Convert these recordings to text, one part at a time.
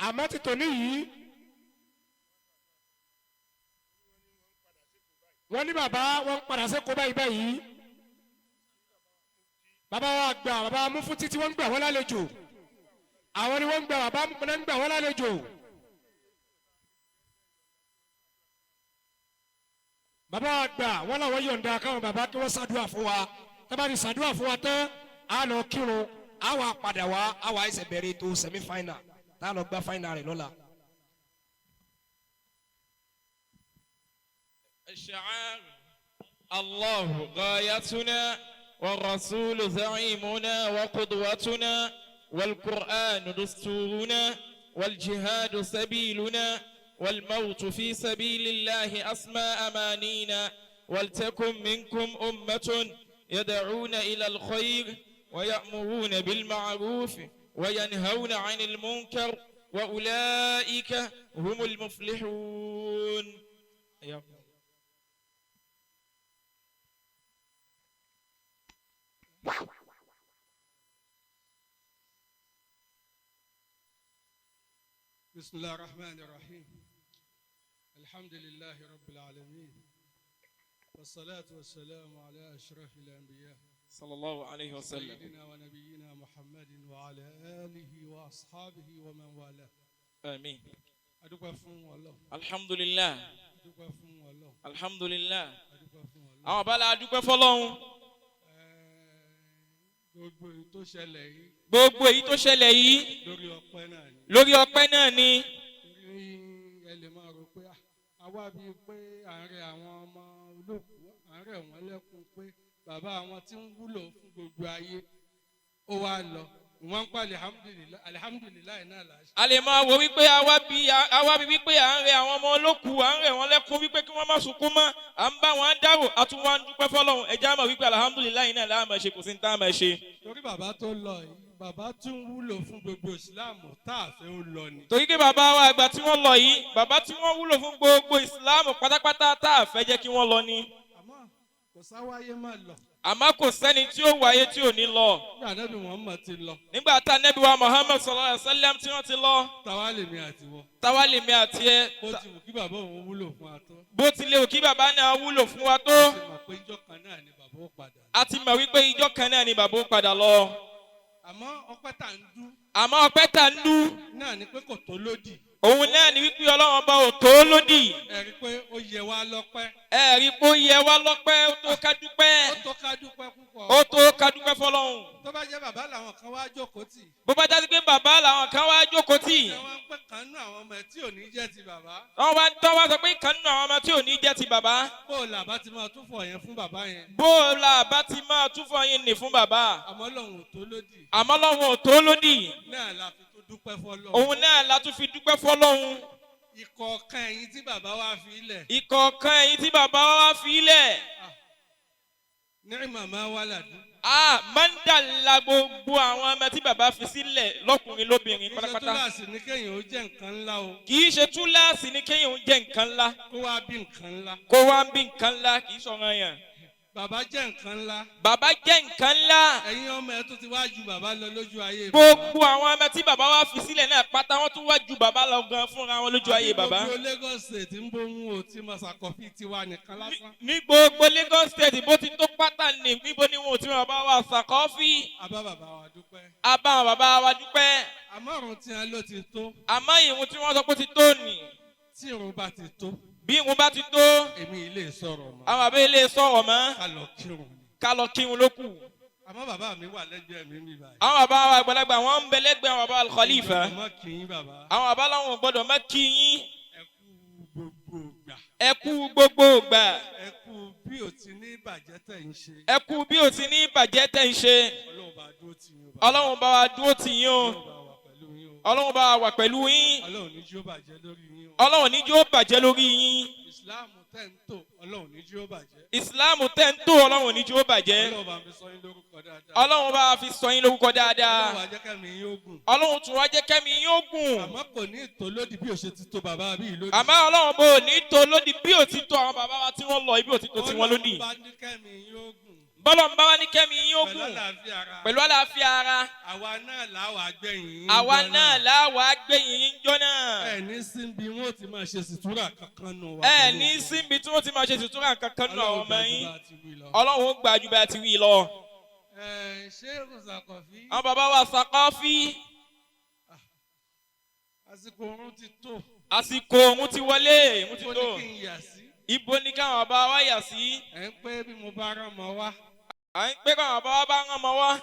àmọ́ ti tòní yìí wọ́n ní bàbá wọn padà sí kó báyìí bàbá wa gbà bàbá Mufti tí wọ́n ń gbà wọ́n lálejò àwọn ni wọ́n ń gbà bàbá ń gbà wọ́n lálejò. bàbá wa gbà wọ́n làwọn yọ̀ǹda káwọn bàbá kí wọ́n ṣàdúrà fún wa tábà ní ṣàdúrà fún wa tán á lọ kírun á wà padà wá á wà ẹsẹ̀ bẹ̀rẹ̀ ètò semi final tá a lọ gba final rẹ̀ lọ́la. الشعار الله غايتنا والرسول زعيمنا وقدوتنا والقرآن دستورنا والجهاد سبيلنا والموت في سبيل الله أسمى أمانينا ولتكن منكم أمة يدعون إلى الخير ويأمرون بالمعروف وينهون عن المنكر وأولئك هم المفلحون. بسم الله الرحمن الرحيم الحمد لله رب العالمين والصلاة والسلام على أشرف الأنبياء صلى الله عليه وسلم سيدنا ونبينا محمد وعلى آله وأصحابه ومن والاه آمين. أدوك فون والله الحمد لله أدوك فون والله الحمد لله أدوك فون والله àwọn bala adúpẹ́ fọ́lọ́run gbogbo èyí tó ṣẹlẹ̀ yìí gbogbo èyí tó ṣẹlẹ̀ yìí lórí ọpẹ́ náà ni lórí ọpẹ́ náà ni ẹ lè máa rò pé àwa bíi pé àárẹ̀ àwọn ọmọ olóòkú àárẹ̀ wọn lẹ́kùn pé bàbá àwọn tí ń wúlò fún gbogbo ayé ó wá lọ wọn ń pa alihamudulilayi náà láṣẹ. a lè máa wo wípé àwa bí wípé à ń rẹ àwọn ọmọ olókù à ń rẹ wọn lẹ́kún wípé kí wọ́n má sunkún mọ́ à ń bá wọn dárò a tún wá ń dúpẹ́ fọ́lọ́run ẹ̀já mọ̀ wípé alihamudulilayi náà láà máa ṣe kò sí ní tá a máa ṣe. torí bàbá tó lọ yìí bàbá tún wúlò fún gbogbo ìsìláàmù tá a fẹ́ ó lọ ni. torí pé bàbá wa àgbà tí wọ́n lọ yìí bàbá tí wọ́n wúlò fún gbogbo ìsìláàmù pátápátá tá a fẹ́ jẹ́ kí wọ́n lọ ni. àmọ́ kò sáwáyé má lọ. àmọ́ kò sẹ́ni tí ó wáyé tí ò ní lọ. nígbà Ànábì Muhammad ti lọ. nígbà tá Ànábì wa Muhammad sallallahu alaihi wasallam tí wọ́n ti lọ. táwa lèmi àti wọ. táwa lèmi àti ẹ. bó ti wù kí bàbá òun wúlò fún wa tó. bó ti lè wù kí bàbá náà wúlò fún wa tó. a ti mọ̀ pé ìjọ kan náà ni bàbá ó padà lọ. a ti mọ̀ wípé ìjọ kan náà ni bàbá ó padà lọ. àmọ́ ọpẹ́ tà ń dú. àmọ́ ọpẹ́ tà ń dú. náà ni pé kò tó lódì. òun náà ni wípé Ọlọ́run ọba ò tó lódì. ẹ rí i pé ó yẹ wá lọ́pẹ́. ẹ rí i pé ó yẹ wá lọ́pẹ́ ó tó ká dúpẹ́. ó tó ká dúpẹ́ púpọ̀. ó tó ká dúpẹ́ fọ́lọ́run. tó bá jẹ́ bàbá làwọn kan wá jókòó tì. bó bá jásí pé bàbá làwọn kan wá jókòó tì. ẹ wá ń pẹ́ kan nú àwọn ọmọ tí ò ní jẹ́ ti bàbá. wọ́n wá ń tọ́ wá sọ pé kan nínú àwọn ọmọ tí ò ní jẹ́ ti bàbá. bó o là bá ti máa túfọ̀ yẹn fún bàbá yẹn. bó o là bá ti máa túfọ̀ yín nì fún bàbá. àmọ́ Ọlọ́run ò tó lódì. àmọ́ Ọlọ́run ò tó lódì. náà la fi tó dúpẹ́ fọ́lọ́run. òun náà la tún fi dúpẹ́ fọ́lọ́run. ìkọ̀ọ̀kan ẹ̀yin tí bàbá wa fi lẹ̀. ìkọ̀ọ̀kan ẹ̀yin tí bàbá wa fi lẹ̀. ní màmá wa làdú. máa ń dàlá gbogbo àwọn ọmọ tí bàbá fi sílẹ̀ lọ́kùnrin lóbìnrin pátápátá. kì í ṣe túláàsì ní kéèyàn ó jẹ́ nǹkan ńlá o. kì í ṣe túláàsì ní kéèyàn ó jẹ́ nǹkan ńlá. kó wá bí nǹkan ńlá. kó wá bí nǹkan ńlá kì í sọ̀rọ̀ yẹn. bàbá jẹ́ nǹkan ńlá. bàbá jẹ́ nǹkan ńlá. ẹ̀yin ọmọ ẹ̀ tó ti wá ju bàbá lọ lójú ayé. gbogbo àwọn ọmọ tí bàbá wa fi sílẹ̀ náà pátá wọ́n tún wá ju bàbá lọ gan fúnra wọn lójú ayé bàbá. àbí gbogbo Lagos State ń bóun ò tí Masakọ̀fì tiwa nìkan lásán. ní gbogbo Lagos State bó ti tó pátá ní níbo ni wọn ò tí bàbá wa Sakọ̀fì. àbá bàbá wa dúpẹ́. àbá àwọn bàbá wa dúpẹ́. àmọ́ ọ̀run tí wọn ló ti tó. àmọ́ ìrun tí wọ́n sọ pé ó ti tó nì. tí ìrun bá ti tó. bí ìrun bá ti tó. èmi ilé sọ̀rọ̀ mọ́. àwọn bàbá ilé sọ̀rọ̀ mọ́. ká lọ kírun. ká lọ kírun ló kù. àmọ́ bàbá mi wà lẹ́gbẹ̀ẹ́ mi mi báyìí. àwọn bàbá wa àgbàlagbà wọ́n ń bẹ lẹ́gbẹ̀ẹ́ àwọn bàbá Khalifa. ọmọ kì í bàbá. àwọn bàbá làwọn gbọ́dọ̀ má kí yín. ẹ kú gbogbo ìgbà. ẹ kú gbogbo ìgbà. ẹ kú bí o ti ní ìbàjẹ́ tẹ̀ ń ṣe. ẹ kú bí o ti ní ìbàjẹ́ tẹ̀ ń ṣe. Ọlọ́run bá dúró tì yín o. Ọlọ́run bá wa dúró tì yín o. Ọlọ́run bá wa pẹ̀lú yín. Ọlọ́run ní jí ó bàjẹ́ lórí yín o. Ọlọ́run ní jí ó bàjẹ́ lórí yín. Ìsìláàmù tẹ̀ ń tò Ọlọ́run ní jí ó bàjẹ́. Ìsìláàmù tẹ̀ ń tò Ọlọ́run ní jí ó bàjẹ́. Ọlọ́run bá fi sọ yín lórúkọ dáadáa. Ọlọ́run bá fi sọ yín lórúkọ dáadáa. Ọlọ́run wá jẹ́ kẹ́mi yín ó gùn. Ọlọ́run tún wá jẹ́ kẹ́mi yín ó gùn. Àmọ́ kò ní ìtò lódì bí o ṣe ti tó bàbá bí ìlódì. Àmọ́ Ọlọ́run bò ní tó lódì bí ò ti tó àwọn bàbá wa tí wọ́n lọ ibi ò ti tó tí wọ́n lódì. Ọlọ́run bá ní kẹ́mi yín ó gùn. Bọ́lọ̀ ń bá wá ní kẹ́mi yín ó gùn. Pẹ̀lú àlàáfíà ara. Pẹ̀lú àlàáfíà ara. Àwa náà làwà gbẹ̀yìn yín. Àwa náà làwà gbẹ̀yìn yín níjọ́ náà. ẹ ní síbi wọn ti máa ṣe sùtúrà kankan nù wá. ẹ ní síbi tí wọ́n ti máa ṣe sùtúrà kankan nù àwọn ọmọ yín. Ọlọ́run ó gbà ju bá ti wí lọ. ṣé Sàkọ́fí. àwọn bàbá wa Sàkọ́fí. àsìkò oorun ti tó. àsìkò oorun ti wọlé. mo ti tó. Ibo ni káwọn bàbá wa yà sí. ẹ ń pé bí mo bá rán ọmọ wá. à ń pé káwọn bàbá wa bá rán ọmọ wá.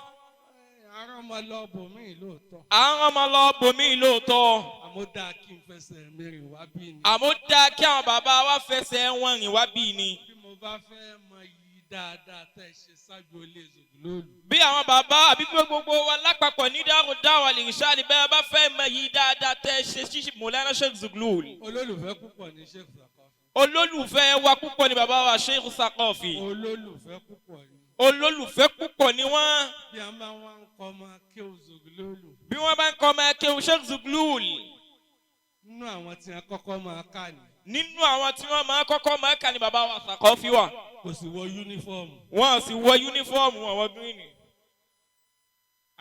àrán ọmọ lọ bòmíì lóòótọ́. àrán ọmọ lọ bòmíì lóòótọ́. àmọ́ dáa kí n fẹsẹ̀ mi rìn wá bí ni. àmọ́ dáa kí àwọn bàbá wa fẹsẹ̀ wọn rìn wá bí ni. bí mo bá fẹ́ mọ iyì dáadáa tẹ́ ṣe ságbolé Zuglool. bí àwọn bàbá àbí pé gbogbo wa lápapọ̀ ní Daaru Da'wa Irshad bẹ́ẹ̀ bá fẹ́ mọ iyì dáadáa tẹ́ ṣe ṣíṣe Mawlana Sheikh Zuglool. olólùfẹ́ púpọ̀ ní Sheikh Sàkọ́fí. olólùfẹ́ wa púpọ̀ ni bàbá wa Sheikh Sàkọ́fí. olólùfẹ́ púpọ̀ ni. olólùfẹ́ púpọ̀ ni wọ́n. bí a máa wá ń kọ́ ọmọ akéwù Zuglool. bí wọ́n bá ń kọ́ ọmọ akéwù Sheikh Zuglool. nínú àwọn tí wọ́n kọ́kọ́ máa kà ní. nínú àwọn tí wọ́n máa kọ́kọ́ máa kà ní bàbá wa Sàkọ́fí wà. kò sì wọ yúnífọ́ọ̀mù. wọ́n sì wọ yúnífọ́ọ̀mù àwọn gíríìnì.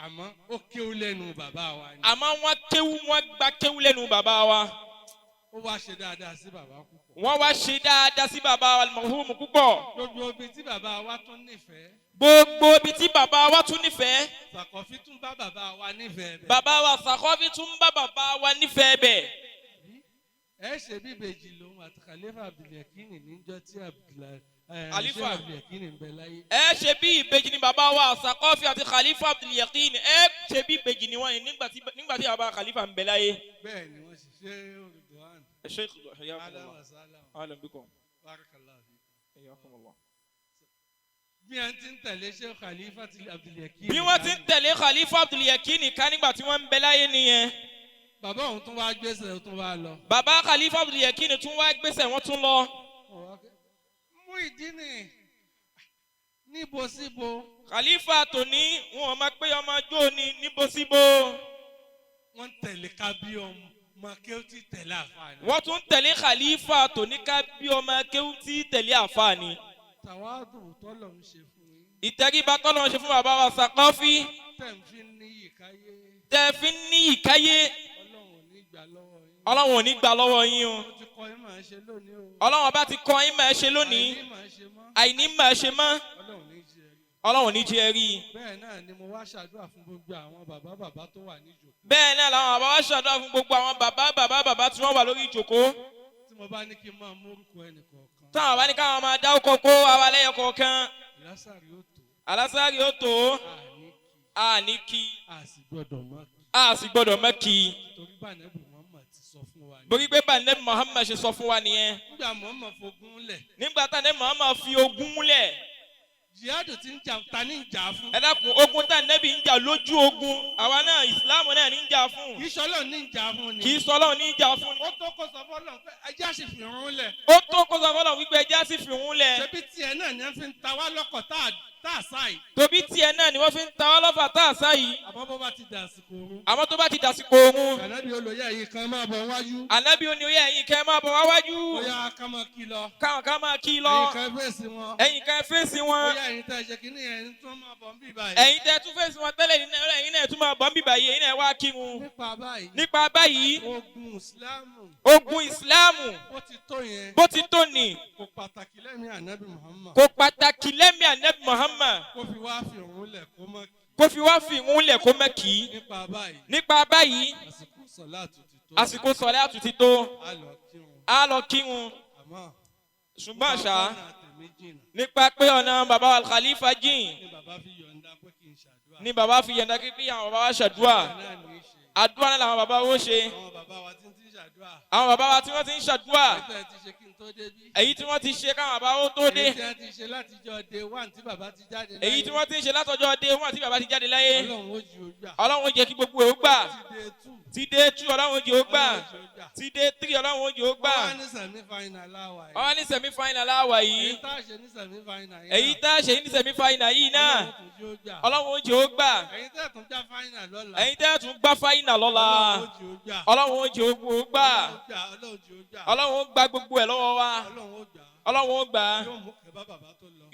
àmọ́ ó kéwú lẹ́nu bàbá wa ni. àmọ́ wọ́n gba kéwú lẹ́nu bàbá wa. ó wá ṣe dáadáa sí bàbá púpọ̀. wọ́n wá ṣe dáadáa sí bàbá wa al-marhum púpọ̀. gbogbo ibi tí bàbá wa tún nífẹ̀ẹ́. gbogbo ibi tí bàbá wa tún nífẹ̀ẹ́. Sàkọ́fí tún bá bàbá wa nífẹ̀ẹ́ bẹ̀. bàbá wa Sàkọ́fí tún bá bàbá wa nífẹ̀ẹ́ bẹ̀. ẹ ṣe bí ìbejì lòun àti Khalifa Abdul-Yakini níjọ́ tí Khalifa Abdul-Yakini ń bẹ láyé. ẹ ṣe bí ìbejì ni bàbá wa Sàkọ́fí àti Khalifa Abdul-Yakini ẹ ṣe bí ìbejì ni wọ́n nígbà tí bàbá Khalifa ń bẹ láyé. bẹ́ẹ̀ ni wọ́n ṣiṣẹ́ olùdóhàn. Sheikh alam bikum. Barakallahu fikum. Iyakumullah. bí wọ́n ti ń tẹ̀lé Sheikh Khalifa Abdul-Yakini. bí wọ́n ti ń tẹ̀lé Khalifa Abdul-Yakini ká nígbà tí wọ́n ń bẹ láyé nìyẹn. bàbá òun tún wá gbèsè ó tún wá lọ. bàbá Khalifa Abdul-Yakini tún wá gbèsè wọ́n tún lọ. Muh'd níbo síbo. Khalifa tòní wọn ò máa pé ọmọ ọjọ́ ni níbo síbo. wọ́n tẹ̀lé kábíọ́mù makéwù tí tẹ̀lé àfààní. wọ́n tún tẹ̀lé Khalifa tòní ká bí ọmọ akéwù tí tẹ̀lé àfààní. tàwádùn tọ́lọ̀ ń ṣe fún yín. ìtẹríba tọ́lọ̀ ń ṣe fún bàbá wa Sàkọ́fí. tẹ̀ ń fi ní ìkáyé. tẹ̀ fi ní ìkáyé. Ọlọ́run ò ní gbà lọ́wọ́ Ọlọ́run ò ní gbà lọ́wọ́ yín yín. o. ó ti kọ́ yín máa ṣe lónìí o. Ọlọ́run bá ti kọ́ yín máa ṣe lónìí. àìní máa ṣe mọ́. Ọlọ́run ní jẹ́ rí. bẹ́ẹ̀ náà ni mo wá ṣàdúrà fún gbogbo àwọn bàbá tó wà ní ìjókòó. bẹ́ẹ̀ náà làwọn bàbá wa ṣàdúrà fún gbogbo àwọn bàbá tí wọ́n wà lórí ìjókòó. tí mo bá ní kí n máa mórúkọ ẹnì kọ̀ọ̀kan. táwọn bá ní káwọn máa dá ọkọ̀ kó àwa lẹ́yọ kọ̀ọ̀kan. alásàrì ó tó. àní kí. a sì gbọ́dọ̀ mọ́ kí. torí bá nẹ́bù Muhammad ti sọ fún wa. borí pé bá nẹ́bù Muhammad ṣe sọ fún wa nìyẹn. nígbà Muhammad fogún lẹ̀. nígbà tá nẹ́bù Muhammad fi ogún múlẹ̀. jihadu ti ń jà ta ní ìjà fún. ẹ dákun ogun tá nẹ́bì ń jà lójú ogun àwa náà ìsìláàmù náà ní ń jà fún. kì í sọlọ ní ìjà fún ni. kì í sọlọ ní ìjà fún ni. ó tó kó sọ fọlọ pé ẹjẹ sì fi rún lẹ̀. ó tó kó sọ fọlọ wípé ẹjẹ sì fi rún lẹ̀. ṣebí tiẹ̀ náà ni wọ́n fi ń ta wá lọ́kọ̀ tá a sá yìí. tóbi tiẹ̀ náà ni wọ́n fi ń ta wá lọ́fà tá a sá yìí. àmọ́ bó bá ti dàsìkò oorun. àmọ́ tó bá ti dàsìkò oorun. ànábì olóyè yìí kan máa bọ̀ wájú. ànábì olóyè yìí kan máa bọ̀ wájú. bóyá ká máa kí lọ. káwọn ká máa kí lọ. ẹ̀yin kan fèsì wọn. ẹ̀yin kan fèsì wọn. bóyá ẹ̀yin tẹ́ ṣe kíní ẹ̀yin tún máa bọ̀ ń bì báyìí. ẹ̀yin tẹ́ tún fèsì wọn tẹ́lẹ̀ ẹ̀yin náà tún máa bọ̀ ń bì báyìí ẹ̀yin náà wá kírun. nípa báyìí. ogun ìsìláàmù. bó ti tó ni. kò pàtàkì lẹ́mìí ànábì Muhammad. kò pàtàkì lẹ́mìí ànábì Muhammad. kó fi wá fi òun lẹ̀ kó mọ́ kí. kó fi wá fi òun lẹ̀ kó mọ́ kí. nípa báyìí. àsìkò sọ̀láàtù ti tó. a lọ kírun. ṣùgbọ́n àṣà nípa pé ọ̀nà bàbá wa Khalifa jìn. ni bàbá fi yọ̀ǹda kí àwọn bàbá wa ṣàdúrà. àdúrà náà làwọn bàbá wo ṣe. àwọn bàbá wa tí wọ́n ti ń ṣàdúrà. èyí tí wọ́n ti ṣe káwọn bàbá wo tó dé. èyí tí wọ́n ti ṣe látijọ́ day one tí bàbá ti jáde láyé. èyí tí wọ́n ti ń ṣe látọjọ́ day one tí bàbá ti jáde láyé. Ọlọ́run ó jẹ́ kí gbogbo ẹ̀ ó gbà. ti day two Ọlọ́run ó jẹ́ ó gbà. ti day three Ọlọ́run ó jẹ́ ó gbà. wọ́n ní semi final láwà yìí. wọ́n ní semi final láwà yìí. èyí tá a ṣe ní semi final yìí. èyí tá a ṣe ní semi final yìí náà. Ọlọ́run ó jẹ́ ó gbà. ẹ̀yin tẹ́ tún gbá final lọ́la. ẹ̀yin tẹ́ tún gbá final lọ́la. Ọlọ́run ó jẹ́ ó gbà. Ọlọ́run ó gba gbogbo ẹ̀ lọ́wọ́ wa. Ọlọ́run ó gbà.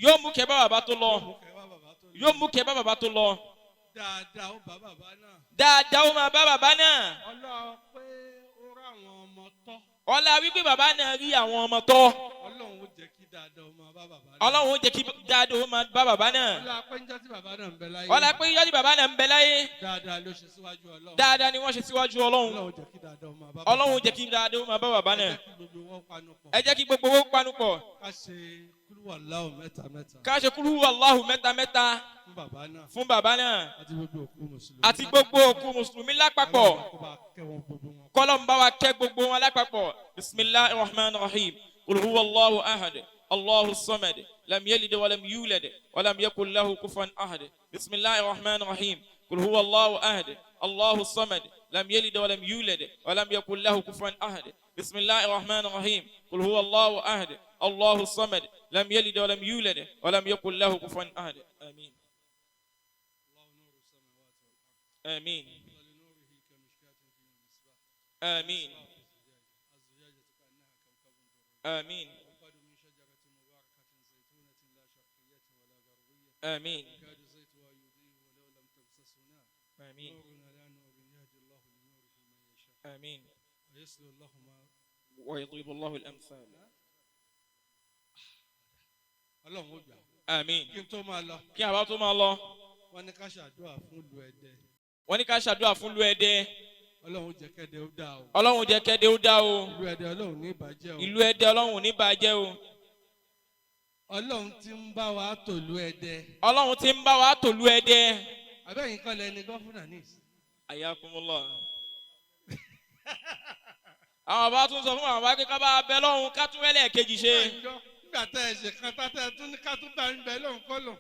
yóò mú kẹ́ bá bàbá tó lọ. yóò mú kẹ́ bá bàbá tó lọ. dáadáa ó bá bàbá náà. dáadáa ó máa bá bàbá náà. Ọlọ́run pé ó pé bàbá náà rí àwọn ọmọ tọ́. Ọlọ́run ó jẹ́ kí dáadáa ó máa bá bàbá náà. Ọlọ́run ó jẹ́ kí dáadáa ó máa bá bàbá náà. Ọlá pé njọ́ tí bàbá náà ń bẹ láyé. Ọlá pé njọ́ tí bàbá náà ń bẹ láyé. Dáadáa ló ṣe síwájú Ọlọ́run. Dáadáa ni wọ́n ṣe síwájú Ọlọ́run. Ọlọ́run jẹ́ kí dáadáa ó máa bá bàbá náà. Ọlọ́run jẹ́ kí dáadáa ó máa bá bàbá náà. Ẹ jẹ́ kí gbogbo wọn panu pọ̀. Ẹ jẹ́ kí gbogbo owó panupọ̀. Ká ṣe kúrú Allahu mẹ́ta mẹ́ta. Ká ṣe kúrú Allahu mẹ́ta mẹ́ta. Fún bàbá náà. Fún bàbá náà. Àti gbogbo òkú Mùsùlùmí. Àti gbogbo òkú Mùsùlùmí lápapọ̀. Kọ́lọ́n bá wa kẹ́ gbogbo wọn lápapọ̀. Bismillahir Rahmanir Rahim. Qul huwa Allahu ahad. Allahu samad. Lam yalid wa lam yulad. Wa lam yakul lahu kufuwan ahad. Bismillahir Rahmanir Rahim. Qul huwa Allahu ahad. Allahu samad. لم يلد ولم يولد ولم يكن له كفوا أحد بسم الله الرحمن الرحيم قل هو الله أحد الله الصمد لم يلد ولم يولد ولم يكن له كفوا أحد آمين آمين آمين آمين آمين آمين آمين ويضرب الله الأمثال آمين kí a bá tó máa lọ wọ́n ní ká ṣàdúrà fún ìlú Ẹdẹ wọ́n ní ká ṣàdúrà fún ìlú Ẹdẹ Ọlọ́run jẹ́ kẹ́dẹ́ ó dá o Ọlọ́run jẹ́ kẹ́dẹ́ ó dá o ìlú Ẹdẹ Ọlọ́run ní bàjẹ́ o ìlú Ẹdẹ Ọlọ́run ní bàjẹ́ o Ọlọ́run tí ń bá wa tòlú Ẹdẹ Ọlọ́run tí ń bá wa tòlú Ẹdẹ abẹ́yìn kan lẹni gọ́fúnà ní ìsìn ayakumullah àwọn bá tún sọ fún àwọn bá kíkà bá bẹ lọ́hùn ká tún wẹ́lẹ̀ kejì ṣe. nígbà tá ẹ ṣe kan tá ẹ tún ní ká tún bá ń bẹ lọ́hùn kọ́ lọ.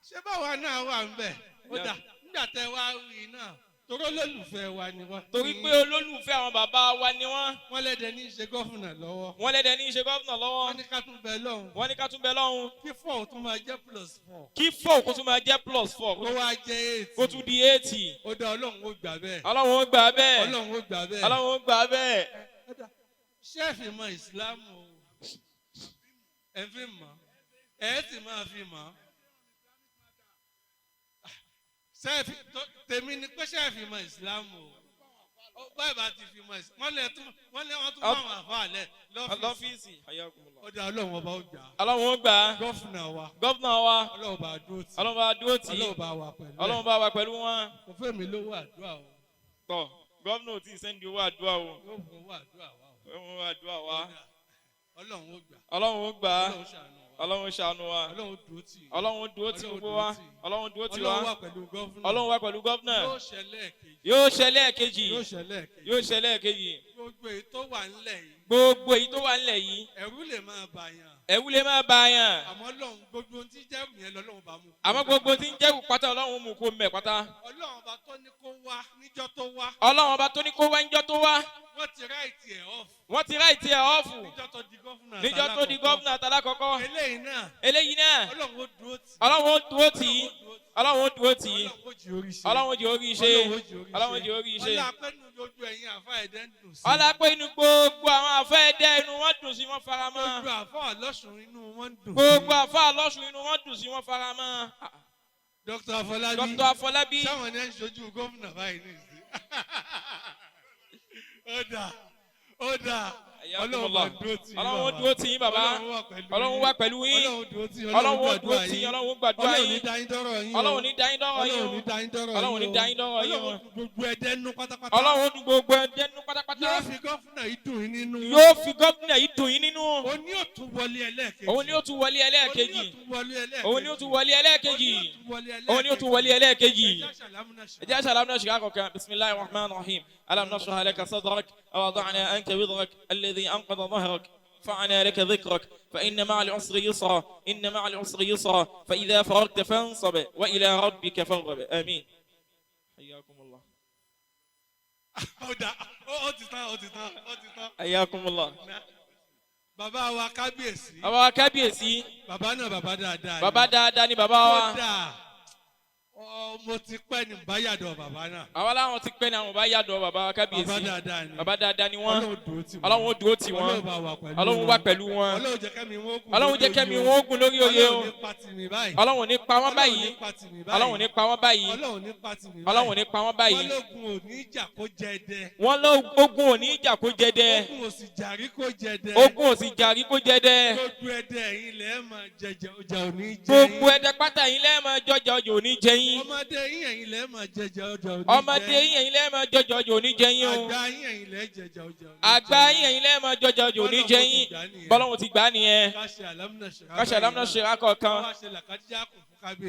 ṣé báwa náà wà ń bẹ̀? ó dà nígbà tá ẹ wá rí náà torí olólùfẹ́ wa ni wọ́n. torí pé olólùfẹ́ àwọn bàbá wa ni wọ́n. wọ́n lẹ́dẹ̀ ní í ṣe gọ́fúnà lọ́wọ́. wọ́n lẹ́dẹ̀ ní í ṣe gọ́fúnà lọ́wọ́. wọ́n ní ká tún bẹ lọ́hùn. wọ́n ní ká tún bẹ lọ́hùn. kí 4 tún máa jẹ́ +4. kí 4 kó tún máa jẹ́ +4. kó wá jẹ́ 8. kó tún di 8. ó dá Ọlọ́run ó gbà bẹ́ẹ̀. Ọlọ́run ó gbà bẹ́ẹ̀. Ọlọ́run ó gbà bẹ́ẹ̀. Ọlọ́run ó gbà bẹ́ẹ̀. ṣẹ́ẹ̀fì mọ ìsìlámù o ẹ fi mọ̀ ẹ sì máa fi mọ̀ ṣẹ́ẹ̀fì tèmi ni pé ṣẹ́ẹ̀fì mọ ìsìlámù o báyìí bá ti fi mọ ìsìlámù wọ́n lé wọ́n tún bá wọn àfa àlẹ́ lọ́fíìsì ó dá Ọlọ́run ọba ó gbà. Ọlọ́run ó gbà. gọ́fúnà wa Ọlọ́run bá dúró tì. Ọlọ́run bá dúró tì. Ọlọ́run bá wà pẹ̀lú wọn. kò fẹ́ mi lówó àdúrà o. tọ gọ́fúnà ò tí ì sẹ́ndì owó àdúrà o. yóò fún owó àdúrà wa o. owó àdúrà wa. Ọlọ́run ó gbà. Ọlọ́run ó gbà. Ọlọ́run ṣàánú wa. Ọlọ́run dúró tì gbogbo wa. Ọlọ́run dúró tì wa. Ọlọ́run wà pẹ̀lú gọ́fúnà. yóò ṣẹlẹ̀ kejì. yóò ṣẹlẹ̀ kejì. gbogbo èyí tó wà ńlẹ̀ yìí. gbogbo èyí tó wà ńlẹ̀ yìí. ẹ̀rù lè máa bàyàn. ẹ̀rù lè máa bàyàn. àmọ́ Ọlọ́run gbogbo ohun tí ń jẹ́rù yẹn lọ́lọ́run bá mú. àmọ́ gbogbo ohun tí ń jẹ́rù pátá Ọlọ́run mú kó mẹ́ pátá. Ọlọ́run ọba tó ní kó wá níjọ́ tó wá. Ọlọ́run ọba tó ní kó wá níjọ́ tó wá. wọ́n ti ráìtì ẹ̀ ọ́fù. wọ́n ti ráìtì ẹ̀ ọ́fù. níjọ́ tó di gọ́fúnà àtàlákọ́kọ́. eléyìí náà. Ọlọ́run ó dúró tì. Ọlọ́run ó dúró tì. Ọlọ́run ó dúró tì. Ọlọ́run ó jẹ́ orí iṣẹ́. Ọlọ́run ó jẹ́ orí iṣẹ́. Ọlápẹ́ inú gbogbo àwọn àfẹ́ ẹ̀dẹ́ inú wọn dùn sí wọn fara mọ́. gbogbo àfẹ́ àlọ́sùn inú wọn dùn. gbogbo àfẹ́ àlọ́sùn inú wọn dùn sí wọn fara mọ́. Dr. Afọlábí. Dr. Afọlábí. sáwọn ni ẹ ń ṣojú gómìnà báyìí ní ìsìn. ó dà. Ọlọ́run dúró tì yín bàbá. Ọlọ́run wà pẹ̀lú yín. Ọlọ́run dúró tì yín. Ọlọ́run gbàdúrà yín. Ọlọ́run ní dáyín dọ́rọ̀ yín. Ọlọ́run ní dáyín dọ́rọ̀ yín. Ọlọ́run gbogbo ẹ̀dẹ́ nínú pátápátá. Ọlọ́run dùn gbogbo ẹ̀dẹ́ nínú pátápátá. yóò fi gọ́fúnà yìí dùn yín nínú. yóò fi gọ́fúnà yìí dùn yín nínú. òun ni ó tún wọlé ẹlẹ́ẹ̀kejì. òun ni ó tún wọlé ẹlẹ́ẹ̀kejì. òun ni ó tún wọlé ẹlẹ́ẹ̀kejì. òun ni ó tún wọlé ẹlẹ́ẹ̀kejì. ẹ jẹ́ àṣàlámù náà ṣìkà kọ̀ọ̀kan bismillahir rahmanir rahim alam nashrah laka sadrak wa wada'na anka wizrak alladhi anqadha dhahrak فعنا لك ذكرك فإن مع العسر يسرا إن مع العسر يسرا فإذا فرغت فانصب وإلى ربك فارغب آمين حياكم الله حياكم الله bàbá wa kábíyèsí. bàbá wa kábíyèsí. bàbá náà bàbá dáadáa ni. bàbá dáadáa ni bàbá wa. mo ti pẹ́ ní báyàdọ̀ bàbá náà. Àwa láwọn ti pẹ́ ní àwọn bá yàdọ̀ bàbá kábíyèsí. Bàbá dáadáa ni. Bàbá dáadáa ni wọ́n. Ọlọ́run Ọlọ́run ó dúró tì wọ́n. Ọlọ́run wà pẹ̀lú wọn. Ọlọ́run jẹ́ kẹ́mi wọ́n gùn. Ọlọ́run jẹ́ kẹ́mi wọ́n gùn lórí oyè o. Ọlọ́run ní pa wọ́n báyìí. Ọlọ́run ní pa wọ́n báyìí. Ọlọ́run ní pa wọ́n báyìí. Ọlọ́gun ò ní ìjà kó jẹ dẹ. Wọ́n lógun ò ní ìjà kó jẹ dẹ. Ogun ò sì jàrí kó jẹ dẹ. Ogun ò sì jàrí kó jẹ dẹ. Gbogbo ẹdẹ yín lẹ́ẹ̀ máa jẹjẹ ọjà ò ní jẹ yín. Gbogbo ẹdẹ pátá yín lẹ́ẹ̀ máa jọjà ọjà ò ní jẹ yín. Ọmọdé yín ẹ̀yin lẹ́ẹ̀ máa jẹjẹ ọjà ò ní jẹ yín. Ọmọdé yín ẹ̀yin lẹ́ẹ̀ máa jọjà ọjà ò ní jẹ yín o. Àgbà yín ẹ̀yin lẹ́ẹ̀ jẹjẹ ọjà ò ní jẹ yín. Àgbà yín ẹ̀yin lẹ́ẹ̀ máa jọjà ọjà ò ní jẹ yín. Bọ́lọ́hun ti gbà nìyẹn. Káṣẹ alámúná ṣe akọ̀ọ̀kan.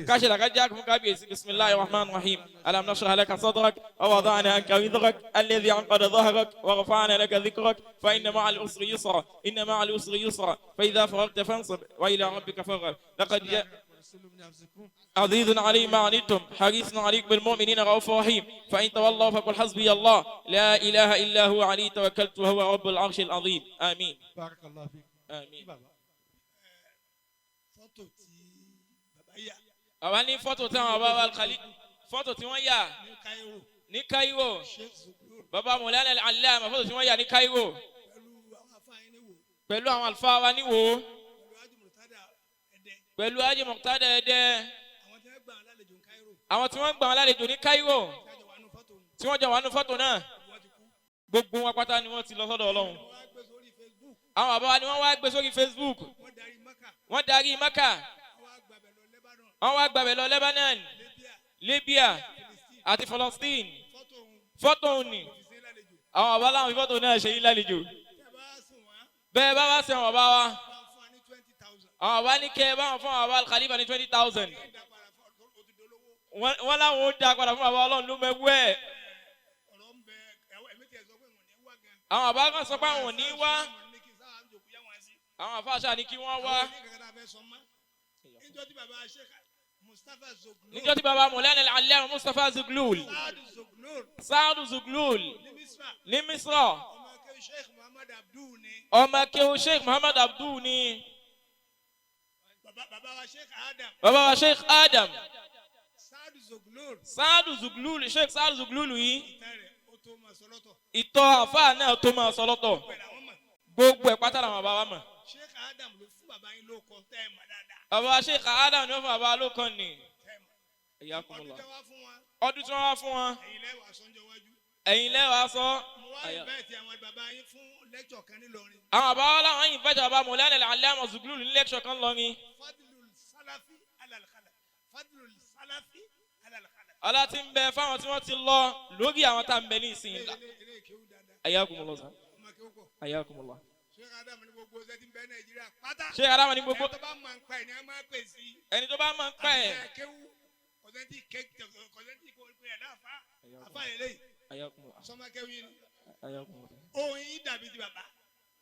كاشف لقد جاءكم كابيس بسم الله الرحمن الرحيم ألم نشرح لك صدرك ووضعنا عنك وزرك الذي أنقض ظهرك ورفعنا لك ذكرك فإن مع العسر يسرا إن مع العسر يسرا فإذا فرغت فانصب وإلى ربك فارغب لقد جاء عزيز علي ما عنتم حريص عليكم بالمؤمنين رؤوف رحيم فإن تولوا فقل حسبي الله لا إله إلا هو عليه توكلت وهو رب العرش العظيم آمين بارك الله فيك آمين bàbá àwa ní fọ́tò tí àwọn bàbá Khali fọ́tò tí wọ́n yà ní Cairo bàbá Mawlana al-Allama fọ́tò tí wọ́n yà ní Cairo pẹ̀lú àwọn àlùfáà wa níwò pẹ̀lú Haji Muqtada Ẹdẹ àwọn tí wọ́n gbà wọn lálejò ní Cairo tí wọ́n jọ wà nínú fọ́tò náà gbogbo wọn pátá ni wọ́n ti lọ sọ́dọ̀ Ọlọ́run àwọn bàbá wa ni wọ́n wá gbé sórí Facebook wọ́n darí Maka wọ́n wá gbàbẹ̀ lọ Lebanon Libya àti Palestine fọ́tò òní àwọn bàbá láwọn fọ́tò náà ṣe yín lálejò bẹ́ẹ̀ bá wá sí àwọn bàbá wa àwọn bàbá ní kẹ́ báwọn fún àwọn bàbá Khalifa ní 20,000 wọ́n láwọn ó dá padà fún bàbá Ọlọ́run ló mẹ́wú ẹ̀ àwọn bàbá kan sọ pé àwọn ò ní wá àwọn àfáàṣà ní kí wọ́n wá níjọ́ tí bàbá Mawlana al-Allama Mustopha Zuglool Saadu Zuglool ní Misra ọmọ akéwù Sheikh Muhammad Abdu ni bàbá wa Sheikh Adam Saadu Zuglool Sheikh Saadu Zuglool yìí ìtọ́ àfáà náà tó máa sọ lọ́tọ̀ gbogbo ẹ̀ pátá làwọn bàbá wa mọ̀. Bàbá Sheikh Adam ni wọ́n fún bàbá lókàn ni. Ọdún tí wọ́n wá fún wọn. Ẹ̀yin lẹ́wàá sọ. Àwọn bàbá wa láwọn yìí fẹ́jọ̀ bàbá Mawlana al-Allama Zuglool ní lẹ́kṣọ̀ kan lọ ni. Ọlá tí ń bẹ fáwọn tí wọ́n ti lọ lórí àwọn tá ń bẹ ní ìsìn ìlà. Ayakumullah sa. Ayakumullah. Sheikh Adam ní gbogbo ẹni tí ń bẹ Nàìjíríà pátá. Sheikh Adam ní gbogbo. Ẹni tó bá máa ń pa ẹ̀ ní a máa pè sí. Ẹni tó bá máa ń pa ẹ̀. Kọ̀sẹ́ntì kò pè ẹ̀ láfa. Àfa lélẹ́yìn. Ayakumullah. Sọmọ kẹ́wìn ni. Ayakumullah. Ohun yìí dàbí ti bàbá.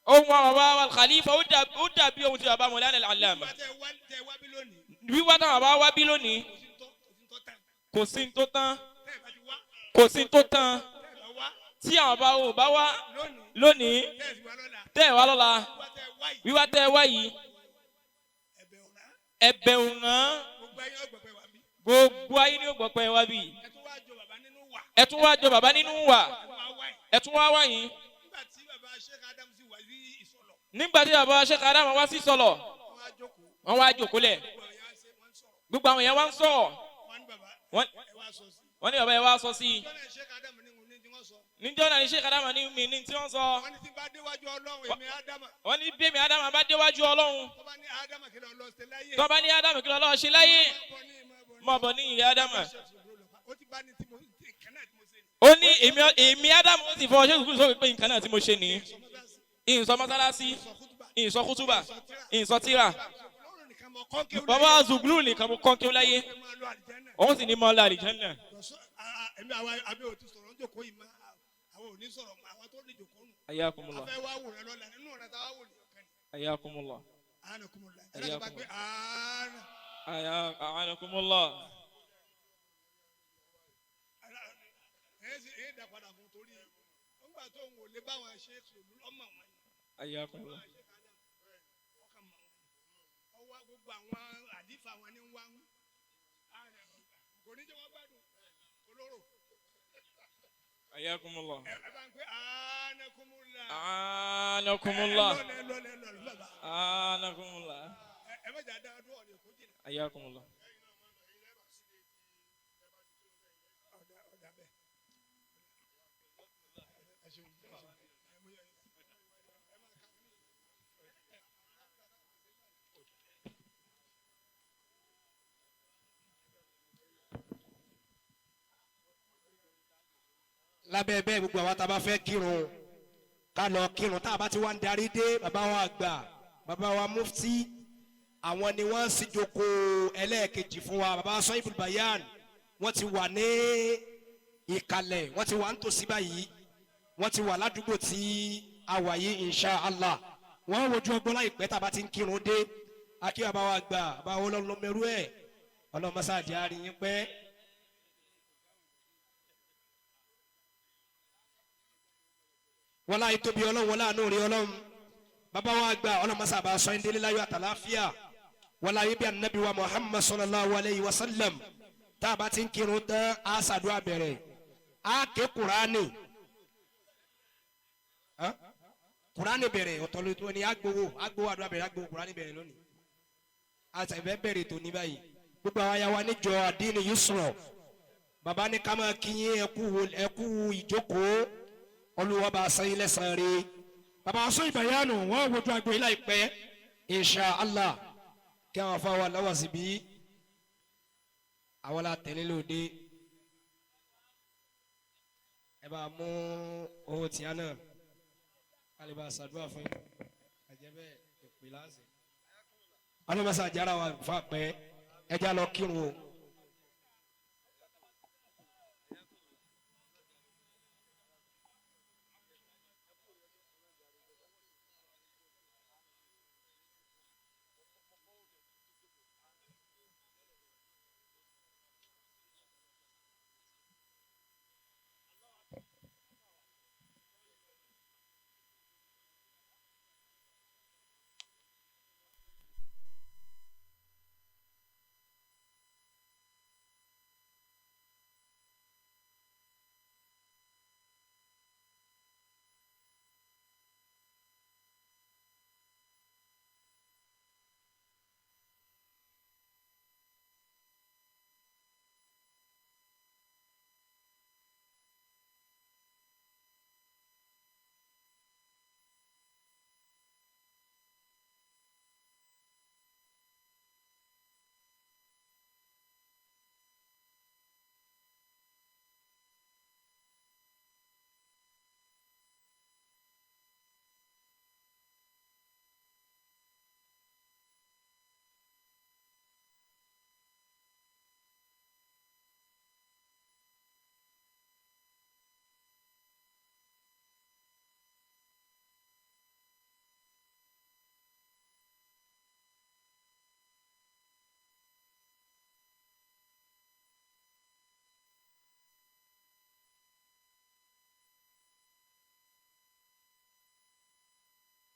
Ohun àwọn bàbá Khalifa ó dàbí ohun ti bàbá Mawlana al-Allama. Wíwá táwọn bàbá wá bí lónìí. Kò sí tó tán. Kò sí tó tán. Tí àwọn bàbá ò bá wá lónìí. Tẹ́ wá lọ́la. Wíwá tẹ́ wá yìí. Ẹ̀bẹ̀ òràn. Gbogbo ayé ni ó gbọ́ pé wá bí. Ẹ tún wá jọ bàbá nínú wà. Ẹ tún wá wá yìí. Nígbà tí bàbá Sheikh Adam wá sí Sọlọ. Wọ́n wá jókòó lẹ̀. Gbogbo àwọn yẹn wá ń sọ̀rọ̀. Wọ́n ní bàbá yẹn wá sọ sí i. Níjọ́ náà ni Sheikh Adam ní mi ní tí wọ́n sọ. Wọ́n ní bí èmi Adam bá déwájú Ọlọ́run. Tó bá ní Adam kí lọ́lọ́ ṣe láyé. Mọ̀ bọ̀ ní ìyá Adam. Ó ní èmi Adam ó sì fọwọ́ ṣe kúkú sórí pé nǹkan náà tí mo ṣe nìyí. Ìsọ mọ́sálásí, ìsọ kútúbà, ìsọ tíra. Bàbá Zuglool nìkan mo kọ́ kí ó láyé. Òun sì ní mọ́ ọ́lá àlìjánnà. Ayakumullah. Ayakumullah. Ayakumullah. Ayakumullah. ayakumullah. anakumullah. Anakumullah. Anakumullah. Ayakumullah. lábẹ́ bẹ́ẹ̀ gbogbo àwa tá a bá fẹ́ kírun ká lọ kírun tá a bá ti wá ń darí dé bàbá wa àgbà bàbá wa mufti àwọn ni wọ́n sì jókòó ẹlẹ́ẹ̀kejì fún wa bàbá Sahibul Bayan wọ́n ti wà ní ìkàlẹ̀ wọ́n ti wà ń tòsí báyìí wọ́n ti wà ládùúgbò tí a wà yìí insha Allah wọ́n wojú ọgbọ́n láìpẹ́ tá a bá ti ń kírun dé akí bàbá wa àgbà bàbá wa ọlọ́mọmẹrú ẹ̀ ọlọ́mọsáàjì àríyìn pẹ́. wọ́n láyé tóbi ọlọ́run wọ́n láàánú rí ọlọ́run bàbá wa gba ọlọ́mọsá bá sọ ẹni délé láyọ̀ àtàláfíà wọ́n láyé bí anabi wa Muhammad sallallahu alayhi wa sallam tá a bá ti ń kírun tán á ṣàdúrà bẹ̀rẹ̀ á ké kuraani kuraani bẹ̀rẹ̀ ọ̀tọ̀lẹ́tọ̀ ni agbowó àdúrà bẹ̀rẹ̀ agbowó kuraani bẹ̀rẹ̀ lónìí àtẹ̀fẹ́ bẹ̀rẹ̀ tó ní báyìí gbogbo àwọn ayáwa níjọ àdínì yusra bàbá ní ká máa kí yín ẹkú ìjókòó olùwọ́ bá sẹ́yìn lẹ́sàn-án rí bàbá sọ ìbàyánu wọ́n wojú agbo ilá ìpẹ́ insha Allah kí àwọn afáwọn aláwọ̀ síbí àwọn la tẹ̀lé lóde ẹ bá mú owó tìyá náà kálí bá ṣàdúrà fún yín àjẹbẹ́ ìpè láàzì. alọ́mọṣà jára wa fà pẹ́ ẹja lọ kírun o.